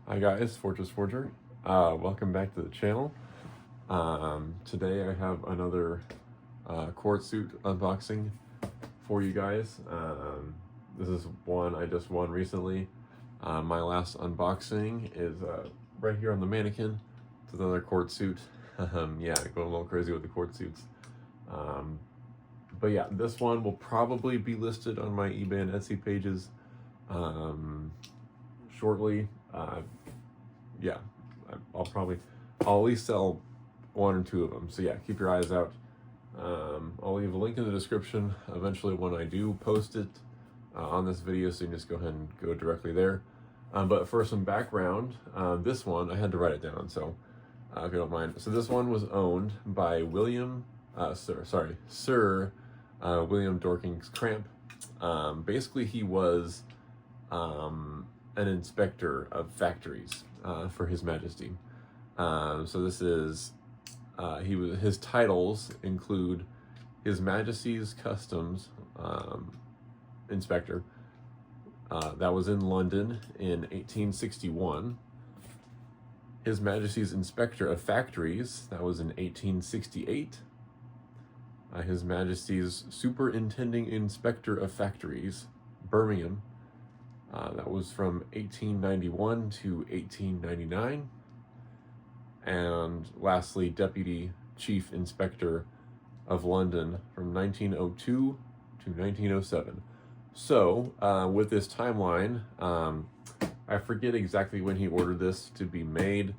Hi guys, Fortress Forger. Welcome back to the channel. Today I have another court suit unboxing for you guys. This is one I just won recently. My last unboxing is right here on the mannequin. It's another court suit. Yeah, going a little crazy with the court suits. But yeah, this one will probably be listed on my eBay and Etsy pages shortly. Yeah, I'll at least sell one or two of them. So yeah, keep your eyes out. I'll leave a link in the description eventually when I do post it on this video, so you can just go ahead and go directly there. But for some background, this one, I had to write it down, so if you don't mind. So this one was owned by Sir William Dawkins Cramp. Basically, he was an inspector of factories for His Majesty. So this is his titles include His Majesty's Customs Inspector. That was in London in 1861. His Majesty's Inspector of Factories, that was in 1868. His Majesty's Superintending Inspector of Factories, Birmingham. That was from 1891 to 1899. And lastly, Deputy Chief Inspector of London from 1902 to 1907. So, with this timeline, I forget exactly when he ordered this to be made.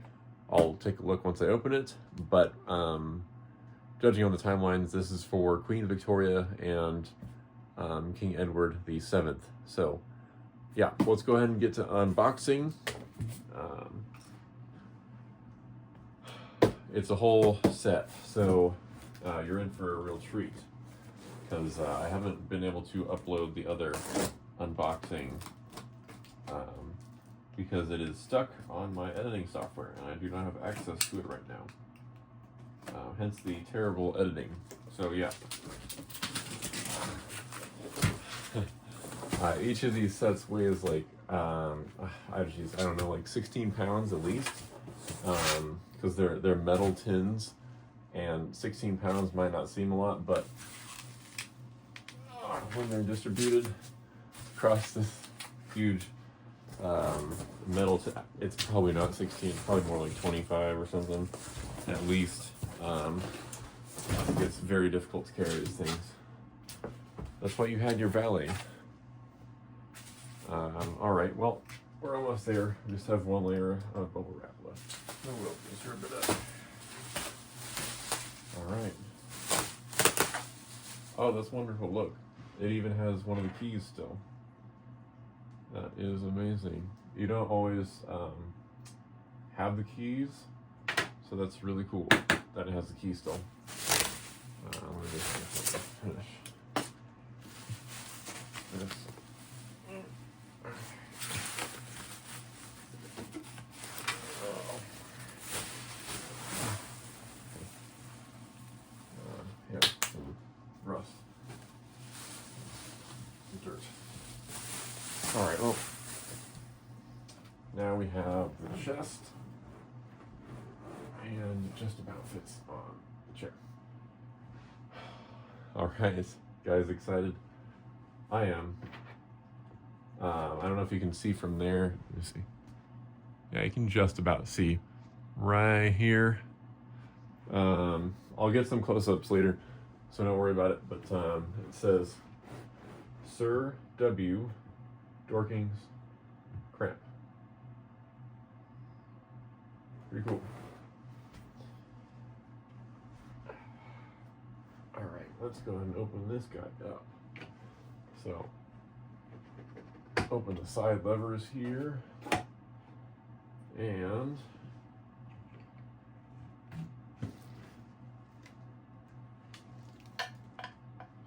I'll take a look once I open it, but judging on the timelines, this is for Queen Victoria and King Edward VII. So, yeah, let's go ahead and get to unboxing. It's a whole set, so you're in for a real treat, because I haven't been able to upload the other unboxing because it is stuck on my editing software, and I do not have access to it right now. Hence the terrible editing. So yeah. Each of these sets weighs like, I don't know, like 16 pounds at least, because they're metal tins, and 16 pounds might not seem a lot, but when they're distributed across this huge metal, it's probably not 16, probably more like 25 or something, at least. It's very difficult to carry these things. That's why you had your valet. All right, well, we're almost there. We just have one layer of bubble wrap left. No, we'll sure bit up. All right. Oh, that's wonderful. Look, it even has one of the keys still. That is amazing. You don't always have the keys, so that's really cool that it has the key still. Let me just finish this. Yeah, some rust, some dirt. All right, well, now we have the chest, and it just about fits on the chair. All right, guys, excited? I am. I don't know if you can see from there. Let me see. Yeah, you can just about see right here. I'll get some close-ups later, so don't worry about it. But it says Sir W. Dawkins Cramp. Pretty cool. All right, let's go ahead and open this guy up. So, open the side levers here, and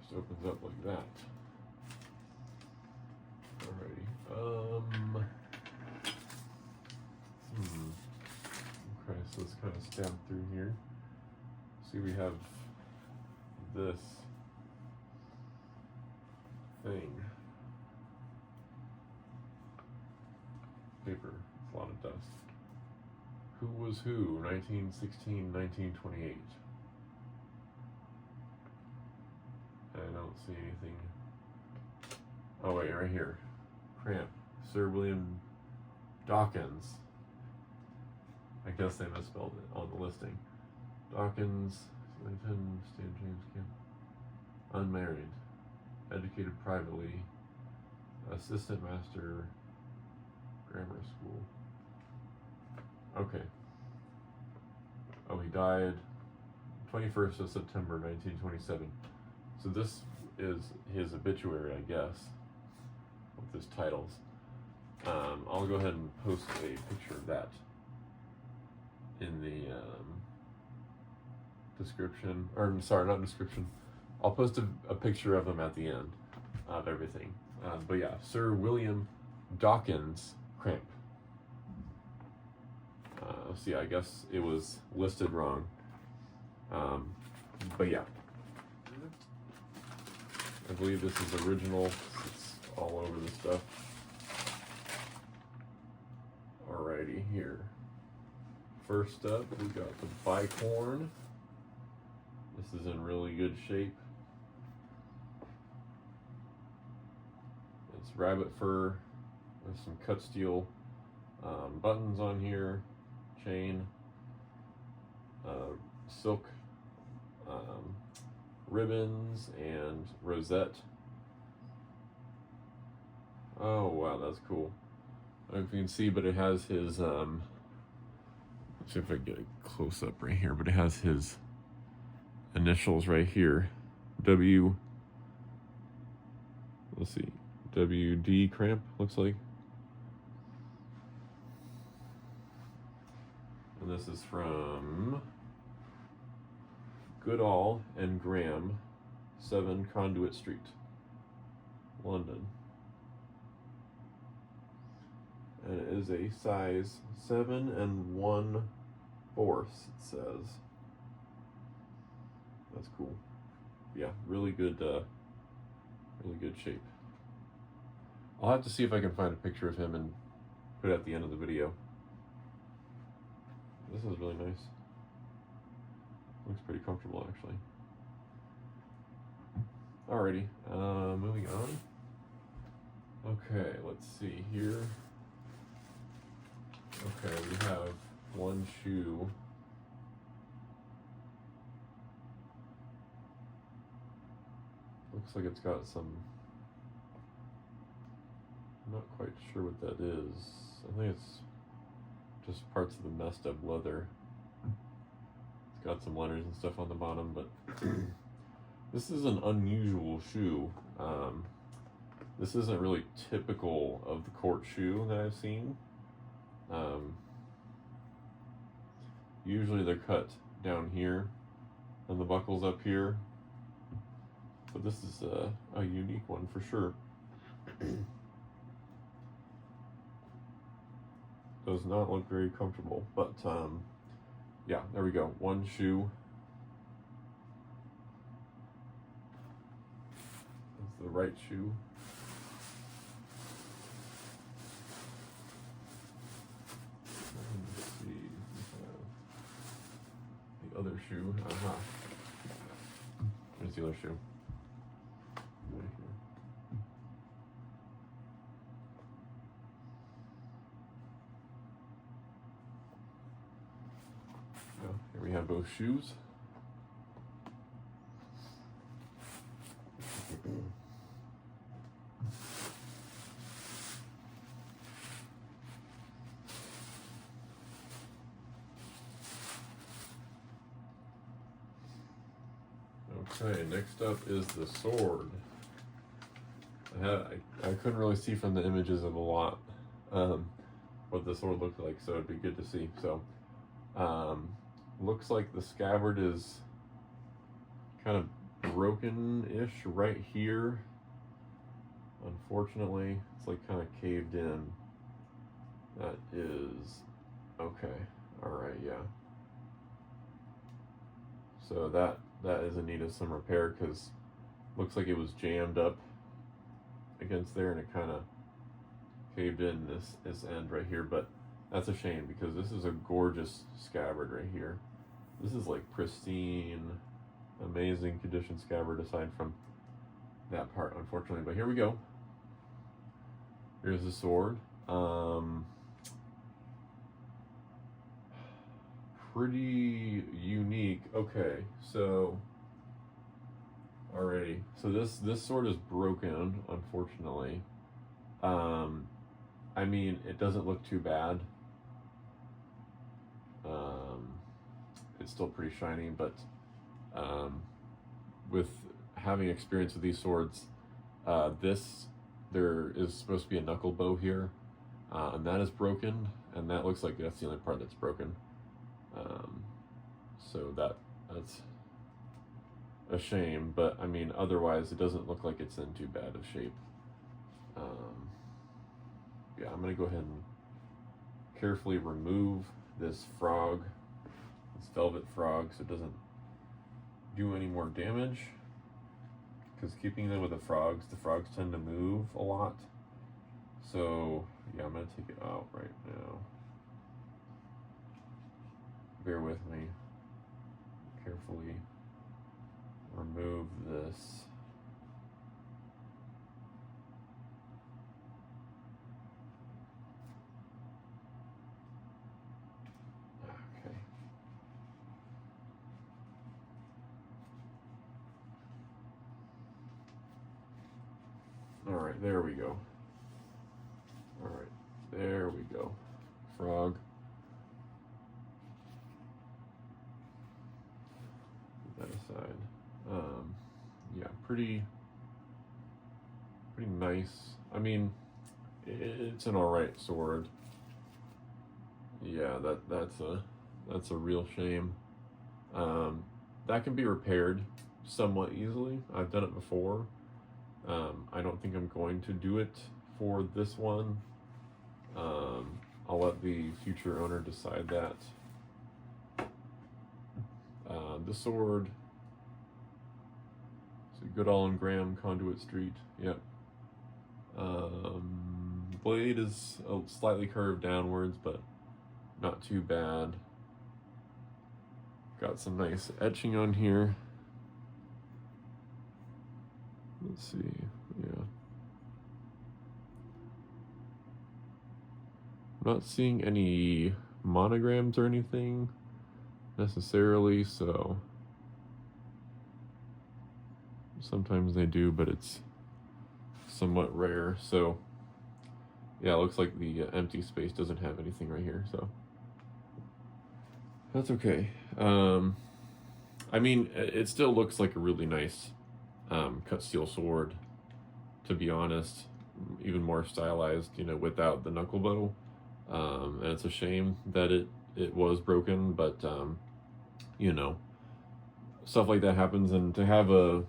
just opens up like that. Alrighty. Okay, so let's kind of stab through here. See, we have this thing. Paper a lot of dust. Who was who? 1916, 1928. I don't see anything. Oh wait, right here. Cramp. Sir William Dawkins. I guess they misspelled it on the listing. Dawkins, Stanton, James Camp. Unmarried. Educated privately. Assistant master. Grammar school. Okay. Oh, he died 21st of September 1927. So this is his obituary, I guess, with his titles. I'll go ahead and post a picture of that in the description, or sorry, not description. I'll post a picture of him at the end of everything. But yeah, Sir William Dawkins Cramp. See, I guess it was listed wrong. But yeah. I believe this is original. It's all over the stuff. Alrighty, here. First up, we got the bicorn. This is in really good shape. It's rabbit fur with some cut steel buttons on here, chain, silk ribbons, and rosette. Oh wow, that's cool. I don't know if you can see, but it has his let's see if I get a close up right here, but it has his initials right here. W, let's see, WD Cramp, looks like. And this is from Goodall and Graham, 7 Conduit Street, London. And it is a size 7 1/4, it says. That's cool. Yeah, really good shape. I'll have to see if I can find a picture of him and put it at the end of the video. This is really nice. Looks pretty comfortable, actually. Alrighty, moving on. Okay, let's see here. Okay, we have one shoe. Looks like it's got some, I'm not quite sure what that is. I think it's just parts of the messed up leather. It's got some letters and stuff on the bottom, but this is an unusual shoe. This isn't really typical of the court shoe that I've seen. Usually they're cut down here and the buckle's up here, but this is a unique one for sure. Does not look very comfortable, but yeah, there we go. One shoe. That's the right shoe. Let's see. The other shoe. Aha. There's the other shoe. Right here. Here we have both shoes. Okay, next up is the sword. I couldn't really see from the images of the lot what the sword looked like, so it'd be good to see. So, looks like the scabbard is kind of broken-ish right here. Unfortunately, it's like kind of caved in. That is okay. All right, yeah. So that is in need of some repair, because looks like it was jammed up against there and it kind of caved in this end right here. But That's a shame, because this is a gorgeous scabbard right here. This is like pristine, amazing condition scabbard, aside from that part, unfortunately. But here we go. Here's the sword. Pretty unique. Okay, so alrighty. So this sword is broken, unfortunately. I mean, it doesn't look too bad. It's still pretty shiny, but with having experience with these swords, there is supposed to be a knuckle bow here, and that is broken, and that looks like that's the only part that's broken. So that's a shame, but I mean, otherwise it doesn't look like it's in too bad of shape. Yeah, I'm gonna go ahead and carefully remove this frog, this velvet frog, so it doesn't do any more damage. Because keeping them with the frogs tend to move a lot. So yeah, I'm gonna take it out right now. Bear with me. Carefully remove this. Okay. All right, there we go. All right, there we go. Frog. Put that aside. Yeah, pretty nice. I mean, it's an all right sword. Yeah, that's a real shame. That can be repaired somewhat easily. I've done it before. I don't think I'm going to do it for this one. I'll let the future owner decide that. The sword, so Goodall and Graham, Conduit Street. Yep. Blade is slightly curved downwards, but not too bad. Got some nice etching on here. Let's see, yeah. I'm not seeing any monograms or anything necessarily, so sometimes they do, but it's somewhat rare. So yeah, it looks like the empty space doesn't have anything right here, so that's okay. I mean, it still looks like a really nice cut steel sword, to be honest. Even more stylized, you know, without the knuckle bow. And it's a shame that it was broken, but you know, stuff like that happens, and to have a,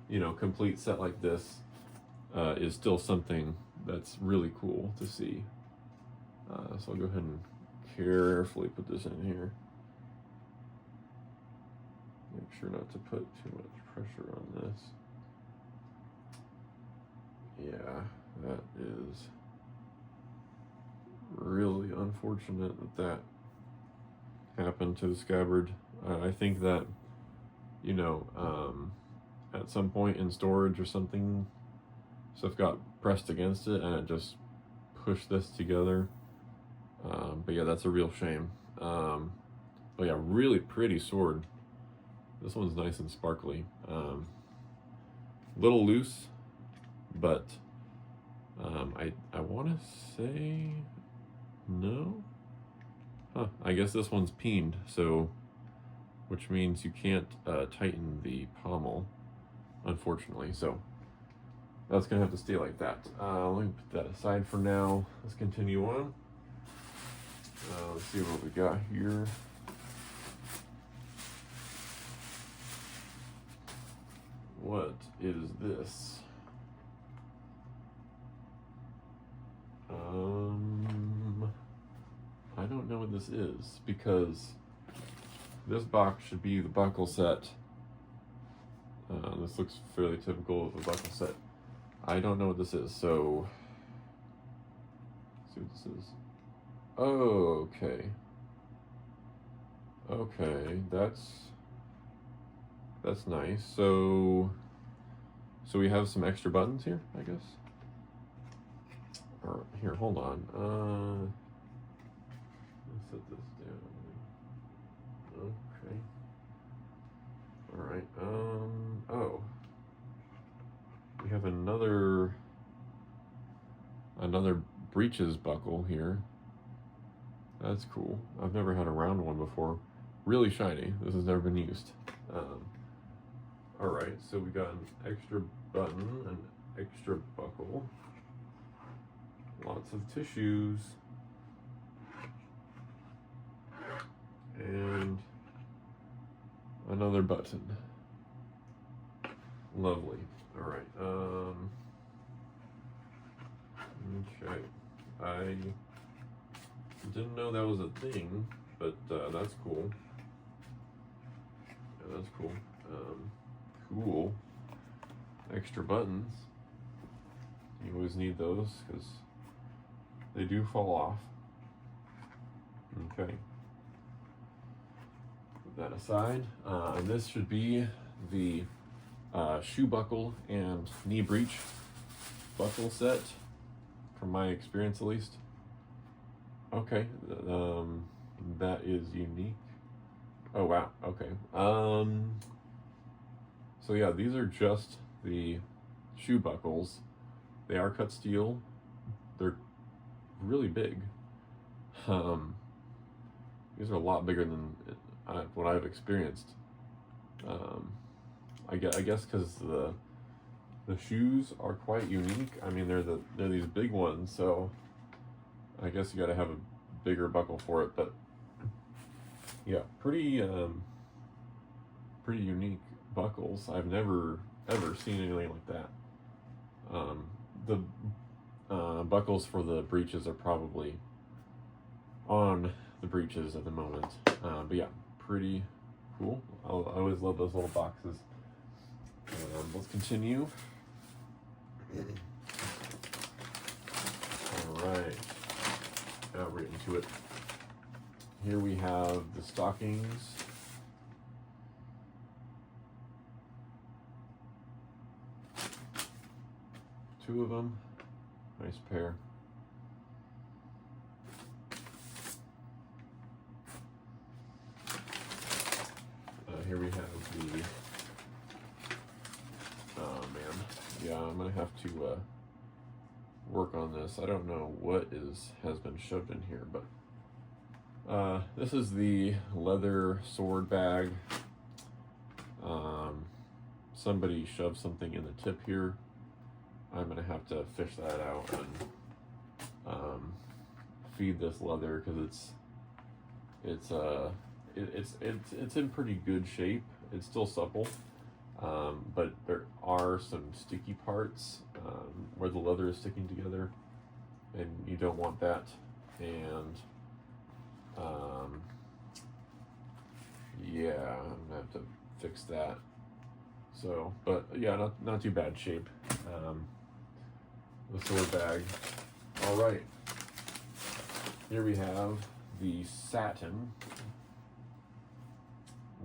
you know, complete set like this is still something that's really cool to see. So I'll go ahead and carefully put this in here. Make sure not to put too much pressure on this. Yeah, that is really unfortunate that happened to the scabbard. I think that, you know, at some point in storage or something, stuff got pressed against it and it just pushed this together. But yeah, that's a real shame. But yeah, really pretty sword. This one's nice and sparkly. Little loose, but I want to say no. Huh, I guess this one's peened, so, which means you can't tighten the pommel, unfortunately. So that's gonna have to stay like that. Let me put that aside for now. Let's continue on. Let's see what we got here. What is this? I don't know what this is, because this box should be the buckle set. This looks fairly typical of a buckle set. I don't know what this is, so let's see what this is. Oh, okay. Okay, that's nice. So we have some extra buttons here, I guess. Or here, hold on. Let's set this down. Okay. All right. Oh, we have another breeches buckle here. That's cool. I've never had a round one before. Really shiny. This has never been used. All right, so we got an extra button, an extra buckle, lots of tissues, and another button. Lovely. All right. Okay. I didn't know that was a thing, but that's cool. Yeah, that's cool. Cool. Extra buttons. You always need those because they do fall off. Okay. Put that aside. And this should be the shoe buckle and knee breech buckle set, from my experience at least. Okay. That is unique. Oh wow. Okay. So yeah, these are just the shoe buckles. They are cut steel. They're really big. These are a lot bigger than what I've experienced. I guess because the shoes are quite unique. I mean, they're these big ones, so I guess you got to have a bigger buckle for it. But yeah, pretty unique buckles. I've never ever seen anything like that. The buckles for the breeches are probably on the breeches at the moment. But yeah, pretty cool. I always love those little boxes. Let's continue. All right, now we're into it. Here we have the stockings. Two of them. Nice pair. Here we have the. Oh man, yeah, I'm gonna have to work on this. I don't know what has been shoved in here, but this is the leather sword bag. Somebody shoved something in the tip here. I'm gonna have to fish that out and feed this leather because it's in pretty good shape. It's still supple, but there are some sticky parts where the leather is sticking together, and you don't want that. And yeah, I'm gonna have to fix that. So, but yeah, not too bad shape. The sword bag. All right. Here we have the satin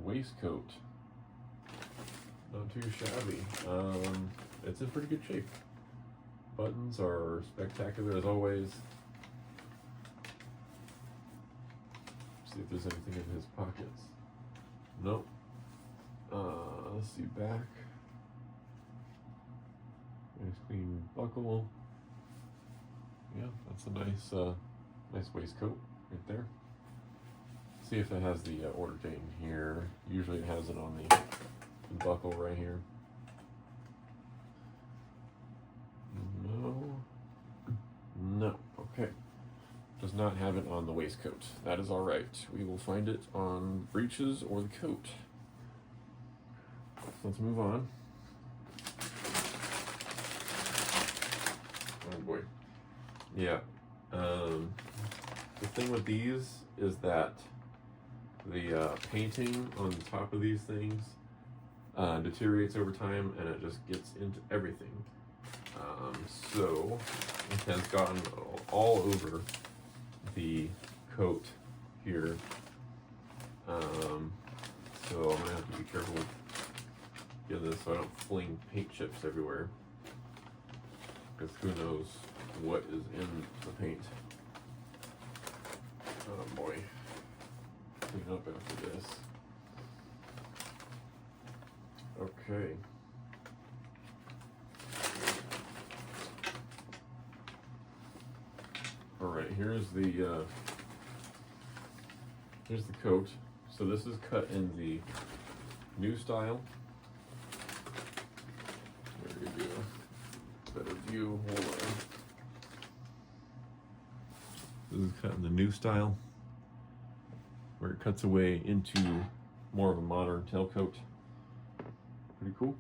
waistcoat. Not too shabby. It's in pretty good shape. Buttons are spectacular as always. See if there's anything in his pockets. Nope. Let's see, back. Nice clean buckle. Yeah, that's a nice waistcoat right there. See if it has the order date in here. Usually it has it on the buckle right here. No. Okay. Does not have it on the waistcoat. That is all right. We will find it on breeches or the coat. So let's move on. Oh boy. Yeah. The thing with these is that the painting on the top of these things deteriorates over time, and it just gets into everything. So it has gotten all over the coat here. So I'm gonna have to be careful with getting this so I don't fling paint chips everywhere, because who knows what is in the paint. Oh boy. Clean up after this. Okay. All right, here's the coat. So this is cut in the new style. There we go. Better view. Hold on. This is cut in the new style, where it cuts away into more of a modern tailcoat. Pretty cool.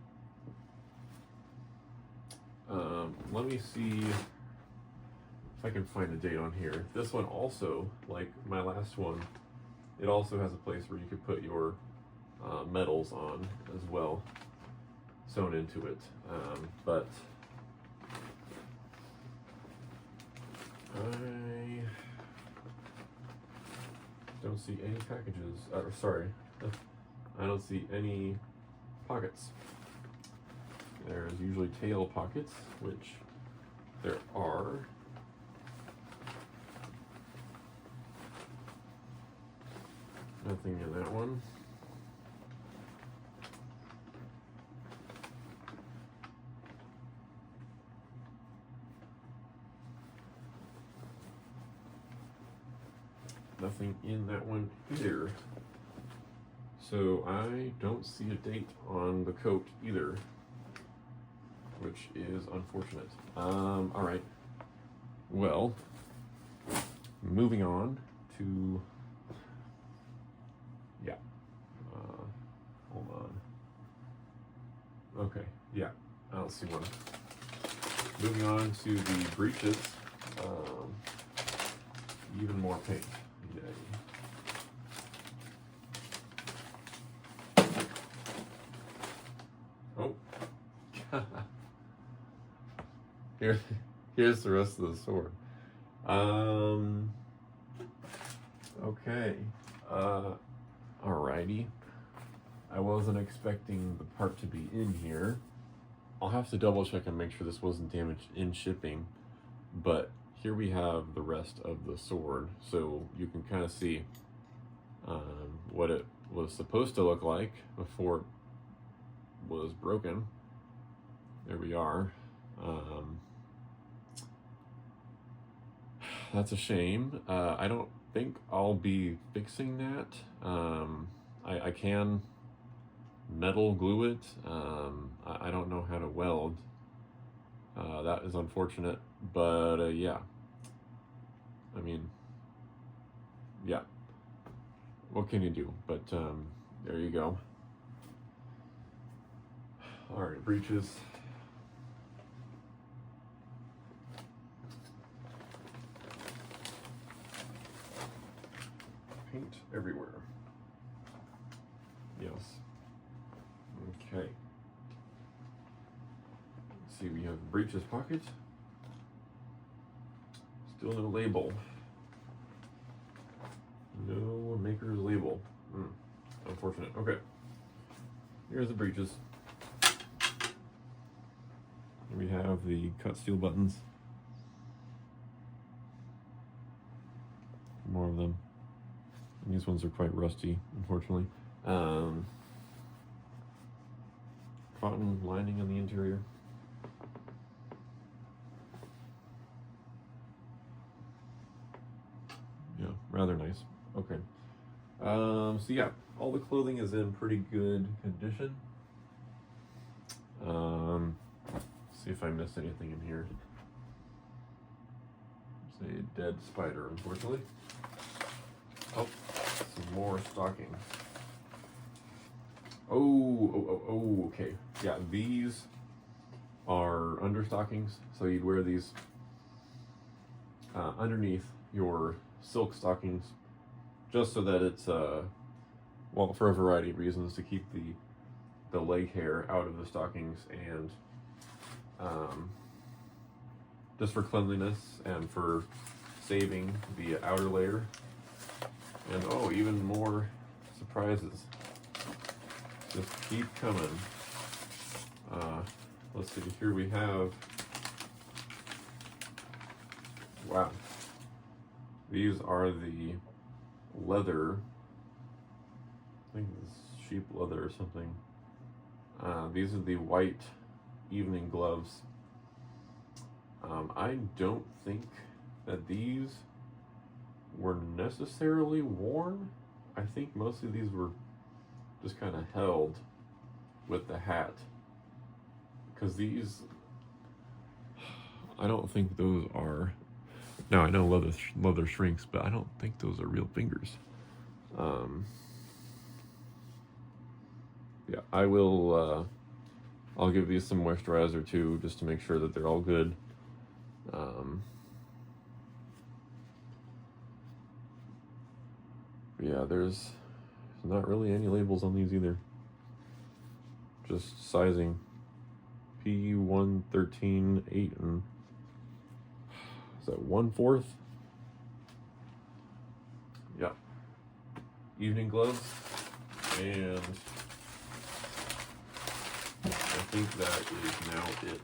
Let me see if I can find a date on here. This one also, like my last one, it also has a place where you could put your medals on as well, sewn into it. But I don't see any packages, sorry, I don't see any pockets. There's usually tail pockets, which there are. Nothing in that one. Nothing in that one either. So I don't see a date on the coat either, which is unfortunate. All right. Well, moving on to, yeah. Hold on. Okay, yeah, I don't see one. Moving on to the breeches. Even more paint. Yay. Oh. Here's the rest of the sword. Okay. Alrighty. I wasn't expecting the part to be in here. I'll have to double check and make sure this wasn't damaged in shipping, but here we have the rest of the sword, so you can kind of see what it was supposed to look like before it was broken. There we are. That's a shame. I don't think I'll be fixing that. I can metal glue it. I don't know how to weld. That is unfortunate, but yeah. I mean, yeah. What can you do? But there you go. All right, breeches. Paint everywhere. Yes. Okay. Let's see, we have breeches pocket. Still no label. No maker's label. Unfortunate. Okay. Here's the breeches. We have the cut steel buttons. More of them. And these ones are quite rusty, unfortunately. Cotton lining on the interior. Yeah, rather nice. Okay. So yeah, all the clothing is in pretty good condition. See if I missed anything in here. There's a dead spider, unfortunately. Oh, some more stockings. Oh, okay. Yeah, these are under stockings, so you'd wear these underneath your silk stockings, just so that it's, well, for a variety of reasons, to keep the leg hair out of the stockings, and just for cleanliness and for saving the outer layer. And oh, even more surprises. Just keep coming. Let's see, here we have, wow, these are the leather, I think it's sheep leather or something. These are the white evening gloves. I don't think that these were necessarily worn. I think most of these were just kind of held with the hat. Because these, I don't think those are, now I know leather shrinks, but I don't think those are real fingers. Yeah, I will, I'll give these some moisturizer too, just to make sure that they're all good. Yeah, there's not really any labels on these either. Just sizing. P1, 13, 8, and is that 1/4? Yeah. Evening gloves, and I think that is now it.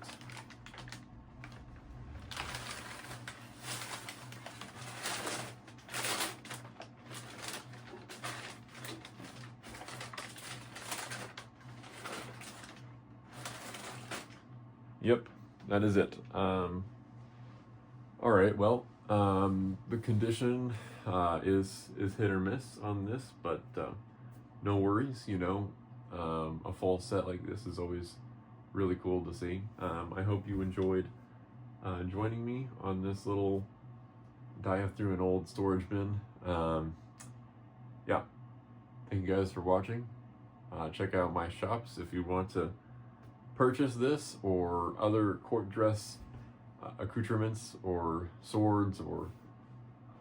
Yep, that is it. All right, well, the condition is hit or miss on this, but no worries, you know. A full set like this is always really cool to see. I hope you enjoyed joining me on this little dive through an old storage bin. Yeah, thank you guys for watching. Check out my shops if you want to purchase this or other court dress accoutrements or swords or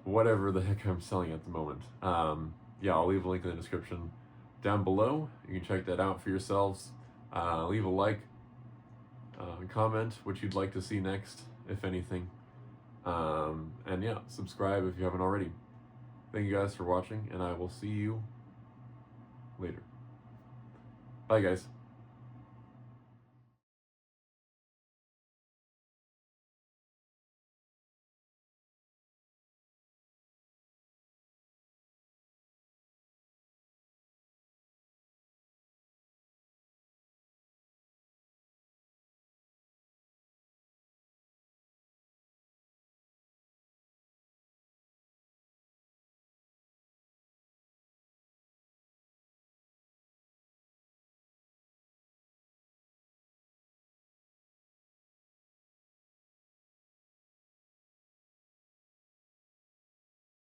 whatever the heck I'm selling at the moment. Yeah, I'll leave a link in the description down below. You can check that out for yourselves. Leave a like, comment what you'd like to see next, if anything. And yeah, subscribe if you haven't already. Thank you guys for watching, and I will see you later. Bye, guys.